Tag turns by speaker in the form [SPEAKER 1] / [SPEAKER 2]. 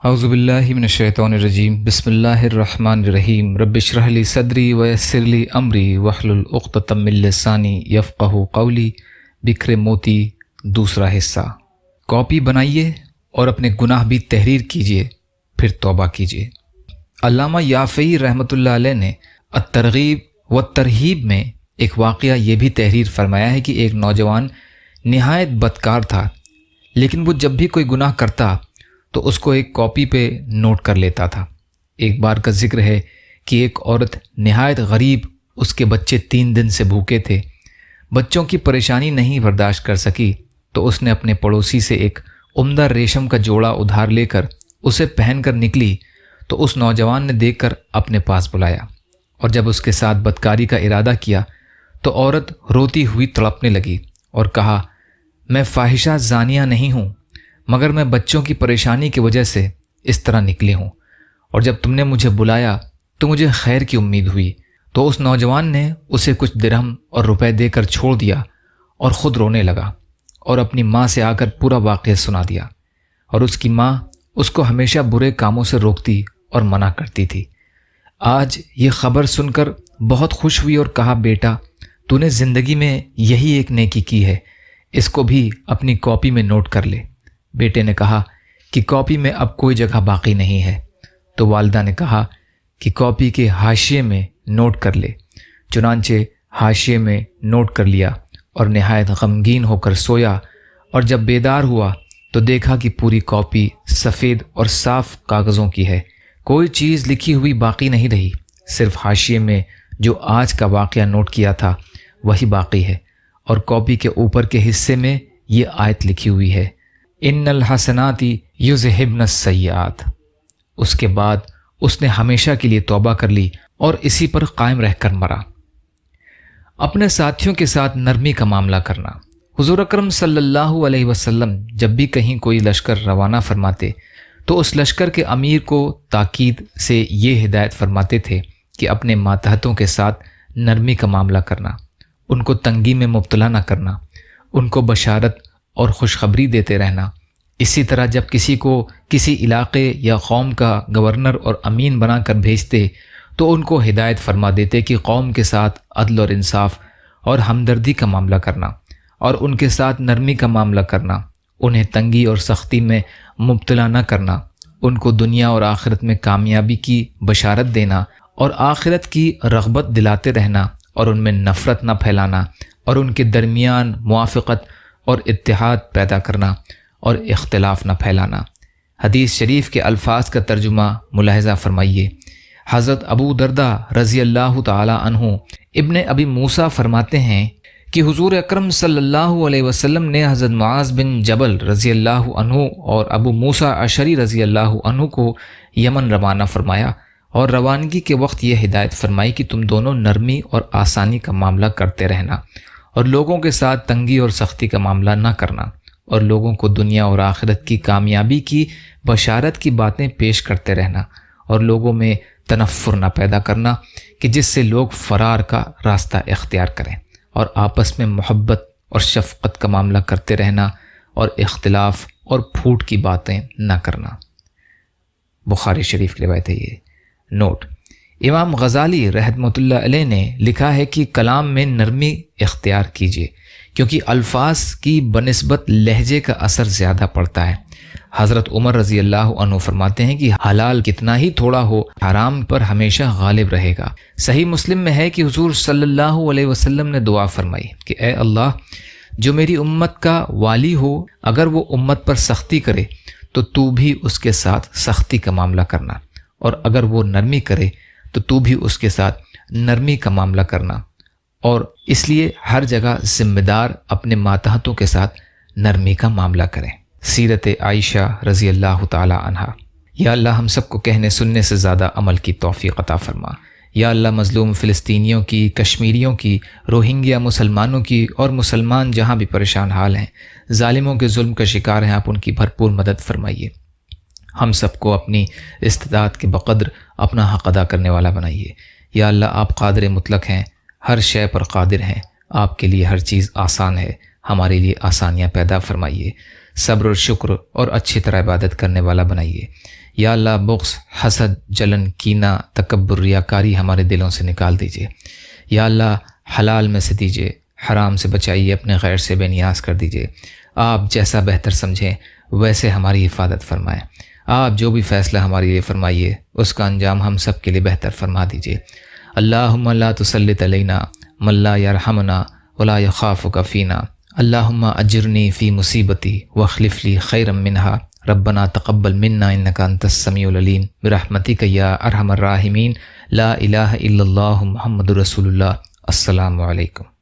[SPEAKER 1] اعوذ باللہ من الشیطان الرجیم بسم اللہ الرحمن الرحیم رب اشرح لی صدری ویسر لی امری واحلل عقدۃ من لسانی یفقہوا قولی۔ بکھرے موتی دوسرا حصہ۔ کاپی بنائیے اور اپنے گناہ بھی تحریر کیجیے، پھر توبہ کیجیے۔ علامہ یافعی رحمۃ اللہ علیہ نے الترغیب والترہیب میں ایک واقعہ یہ بھی تحریر فرمایا ہے کہ ایک نوجوان نہایت بدکار تھا، لیکن وہ جب بھی کوئی گناہ کرتا تو اس کو ایک کاپی پہ نوٹ کر لیتا تھا۔ ایک بار کا ذکر ہے کہ ایک عورت نہایت غریب، اس کے بچے 3 دن سے بھوکے تھے، بچوں کی پریشانی نہیں برداشت کر سکی تو اس نے اپنے پڑوسی سے ایک عمدہ ریشم کا جوڑا ادھار لے کر اسے پہن کر نکلی تو اس نوجوان نے دیکھ کر اپنے پاس بلایا، اور جب اس کے ساتھ بدکاری کا ارادہ کیا تو عورت روتی ہوئی تڑپنے لگی اور کہا، میں فاحشہ زانیہ نہیں ہوں، مگر میں بچوں کی پریشانی کی وجہ سے اس طرح نکلی ہوں، اور جب تم نے مجھے بلایا تو مجھے خیر کی امید ہوئی۔ تو اس نوجوان نے اسے کچھ درہم اور روپے دے کر چھوڑ دیا اور خود رونے لگا اور اپنی ماں سے آ کر پورا واقعہ سنا دیا، اور اس کی ماں اس کو ہمیشہ برے کاموں سے روکتی اور منع کرتی تھی۔ آج یہ خبر سن کر بہت خوش ہوئی اور کہا، بیٹا تو نے زندگی میں یہی ایک نیکی کی ہے، اس کو بھی اپنی کاپی میں نوٹ کر لے۔ بیٹے نے کہا کہ کاپی میں اب کوئی جگہ باقی نہیں ہے، تو والدہ نے کہا کہ کاپی کے حاشیے میں نوٹ کر لے۔ چنانچہ حاشیے میں نوٹ کر لیا اور نہایت غمگین ہو کر سویا، اور جب بیدار ہوا تو دیکھا کہ پوری کاپی سفید اور صاف کاغذوں کی ہے، کوئی چیز لکھی ہوئی باقی نہیں رہی، صرف حاشیے میں جو آج کا واقعہ نوٹ کیا تھا وہی باقی ہے، اور کاپی کے اوپر کے حصے میں یہ آیت لکھی ہوئی ہے، ان الحسنات یذہبن السیئات۔ اس کے بعد اس نے ہمیشہ کے لیے توبہ کر لی اور اسی پر قائم رہ کر مرا۔ اپنے ساتھیوں کے ساتھ نرمی کا معاملہ کرنا۔ حضور اکرم صلی اللہ علیہ وسلم جب بھی کہیں کوئی لشکر روانہ فرماتے تو اس لشکر کے امیر کو تاکید سے یہ ہدایت فرماتے تھے کہ اپنے ماتحتوں کے ساتھ نرمی کا معاملہ کرنا، ان کو تنگی میں مبتلا نہ کرنا، ان کو بشارت اور خوشخبری دیتے رہنا۔ اسی طرح جب کسی کو کسی علاقے یا قوم کا گورنر اور امین بنا کر بھیجتے تو ان کو ہدایت فرما دیتے کہ قوم کے ساتھ عدل اور انصاف اور ہمدردی کا معاملہ کرنا اور ان کے ساتھ نرمی کا معاملہ کرنا، انہیں تنگی اور سختی میں مبتلا نہ کرنا، ان کو دنیا اور آخرت میں کامیابی کی بشارت دینا اور آخرت کی رغبت دلاتے رہنا، اور ان میں نفرت نہ پھیلانا، اور ان کے درمیان موافقت اور اتحاد پیدا کرنا اور اختلاف نہ پھیلانا۔ حدیث شریف کے الفاظ کا ترجمہ ملاحظہ فرمائیے۔ حضرت ابو درداء رضی اللہ تعالی عنہ ابن ابی موسیٰ فرماتے ہیں کہ حضور اکرم صلی اللہ علیہ وسلم نے حضرت معاذ بن جبل رضی اللہ عنہ اور ابو موسیٰ اشعری رضی اللہ عنہ کو یمن روانہ فرمایا، اور روانگی کے وقت یہ ہدایت فرمائی کہ تم دونوں نرمی اور آسانی کا معاملہ کرتے رہنا، اور لوگوں کے ساتھ تنگی اور سختی کا معاملہ نہ کرنا، اور لوگوں کو دنیا اور آخرت کی کامیابی کی بشارت کی باتیں پیش کرتے رہنا، اور لوگوں میں تنفر نہ پیدا کرنا کہ جس سے لوگ فرار کا راستہ اختیار کریں، اور آپس میں محبت اور شفقت کا معاملہ کرتے رہنا، اور اختلاف اور پھوٹ کی باتیں نہ کرنا۔ بخاری شریف کی روایت ہے یہ۔ نوٹ: امام غزالی رحمۃ اللہ علیہ نے لکھا ہے کہ کلام میں نرمی اختیار کیجیے، کیونکہ الفاظ کی بنسبت لہجے کا اثر زیادہ پڑتا ہے۔ حضرت عمر رضی اللہ عنہ فرماتے ہیں کہ حلال کتنا ہی تھوڑا ہو، حرام پر ہمیشہ غالب رہے گا۔ صحیح مسلم میں ہے کہ حضور صلی اللہ علیہ وسلم نے دعا فرمائی کہ اے اللہ، جو میری امت کا والی ہو، اگر وہ امت پر سختی کرے تو بھی اس کے ساتھ سختی کا معاملہ کرنا، اور اگر وہ نرمی کرے تو بھی اس کے ساتھ نرمی کا معاملہ کرنا، اور اس لیے ہر جگہ ذمہ دار اپنے ماتحتوں کے ساتھ نرمی کا معاملہ کریں۔ سیرت عائشہ رضی اللہ تعالی عنہا۔ یا اللہ ہم سب کو کہنے سننے سے زیادہ عمل کی توفیق عطا فرما۔ یا اللہ مظلوم فلسطینیوں کی، کشمیریوں کی، روہنگیا مسلمانوں کی اور مسلمان جہاں بھی پریشان حال ہیں، ظالموں کے ظلم کا شکار ہیں، آپ ان کی بھرپور مدد فرمائیے۔ ہم سب کو اپنی استطاعت کے بقدر اپنا حق ادا کرنے والا بنائیے۔ یا اللہ آپ قادر مطلق ہیں، ہر شے پر قادر ہیں، آپ کے لیے ہر چیز آسان ہے، ہمارے لیے آسانیاں پیدا فرمائیے، صبر اور شکر اور اچھی طرح عبادت کرنے والا بنائیے۔ یا اللہ بغض، حسد، جلن، کینہ، تکبر، ریاکاری ہمارے دلوں سے نکال دیجیے۔ یا اللہ حلال میں سے دیجیے، حرام سے بچائیے، اپنے غیر سے بے نیاز کر دیجیے۔ آپ جیسا بہتر سمجھیں ویسے ہماری حفاظت فرمائیں۔ آپ جو بھی فیصلہ ہمارے لیے فرمائیے اس کا انجام ہم سب کے لیے بہتر فرما دیجیے۔ اللہم لا تسلط علینا من لا یرحمنا ولا یخافک فینا، اللہم اجرنی فی مصیبتی واخلف لی خیرا منہا، ربنا تقبل منا انک انت السمیع العلیم برحمتک یا ارحم الراحمین، لا الہ الا اللہ محمد رسول اللہ۔ السلام علیکم۔